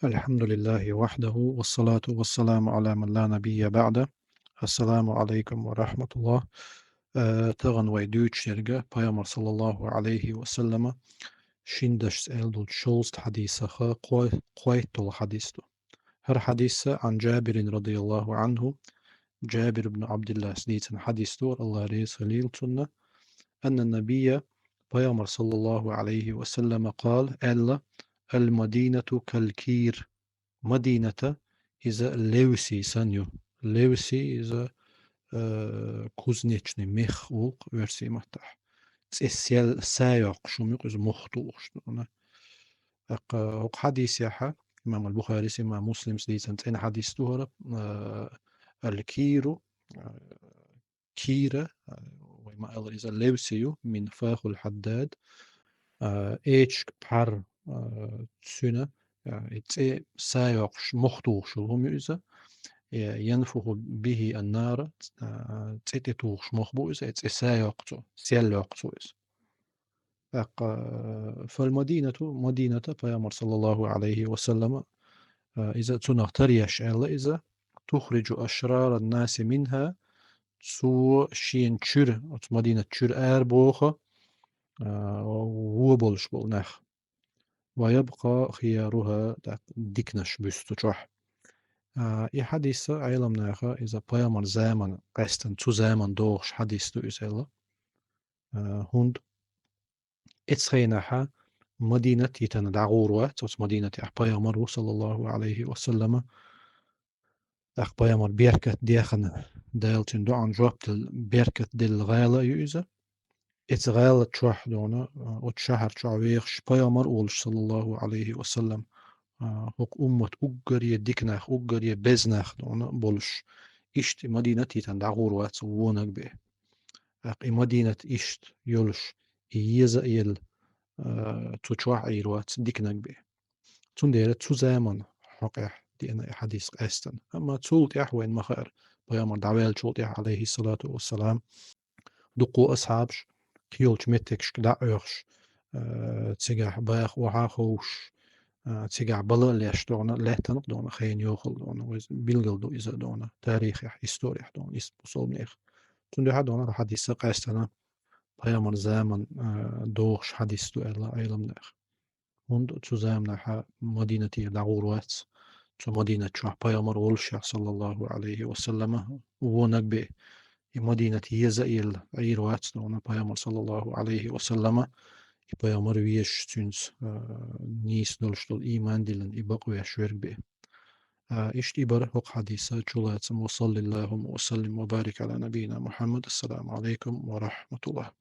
الحمد لله وحده والصلاة والسلام على من لا نبي بعده. Assalamu alaikum wa rahmatullah. Tăgân way Duitscherge, Peygamber sallallahu alayhi wa sallama, شندش إلدو شولست حديثة قويتو حديثه. هر حديثة عن جابر رضي الله عنه، جابر بن عبد الله سديتن حديثه الله ريس خليل سنة، أن النبي Peygamber sallallahu alayhi wa sallam قال: ألا المدينة كالكير. مدينة إذا لوسي سانيو. لوسي إذا كوزنيتشني مخ أوق ورسي متح تسيل سايق شو ميقز مخطوق شنو أق حديث يحا إمام البخاري إمام مسلم سديسان تين حديث تهرب الكيرو كيرة وما أغل إذا لوسيو من فاخ الحداد إيش بحر سنة إتسي سايق مخطوق شو هم يؤذى ينفخ به النار تيتوش مخبوز سايقتو سيلوقتو فالمدينة مدينة بيامر صلى الله عليه وسلم إذا تنغتريش ألا إذا تخرج أشرار الناس منها سو شين تشير مدينة تشير بوخة وبولش بولناخ ويبقى خيارها ديكنش بستوشح I hadisa aylam nacha إذا Peygamber zaman قصدن zu zaman durch hadis du isella hund اتسخينها مدينة يتن دعوروا توس مدينة Peygamber صلى الله عليه وسلم Peygamber بيركت ديخن دالتن دو عن جوابت بيركت دل غالة يؤذى اتس غالة تشوح دونا وتشهر تشعويخ Peygamber أولش صلى الله عليه وسلم هوك أمة أجري ديكناخ أجري بزناخ دونا بولش إشت مدينة يتندعور واتس وونك به مدينة إشت يولش يزا يل تشوع عير واتس ديكناك به تندير تزامن حقيح دي أنا حديث أستن أما تسولت وين مخير بيامر دعوال تسولت عليه الصلاة والسلام دقو أصحابش كيولش متكش دعوش تسيقح باخ وحاخوش تسيقع بلا ليش دونا لهتنق دونا خين يوخل دونا ويز بيلغل دو إذا دونا تاريخ يح هستوريح دونا إس بصول نيخ تندو حد دونا حديث قاستنا بيامر زامن دوغش حديث دو إلا أيلم نيخ هند تو زامن حا مدينة دعور واتس تو مدينة شوح بيامر ولشح صلى الله عليه وسلم ونك بي مدينة يزائل عير واتس دونا بيامر صلى الله عليه وسلم Peygamber wies tuns nis dolstol iman dilen ibaq we shwerk be ishti ibar hok hadisa chulat wa sallallahu wa sallim wa barik ala nabina Muhammad. Assalamu alaikum wa rahmatullah.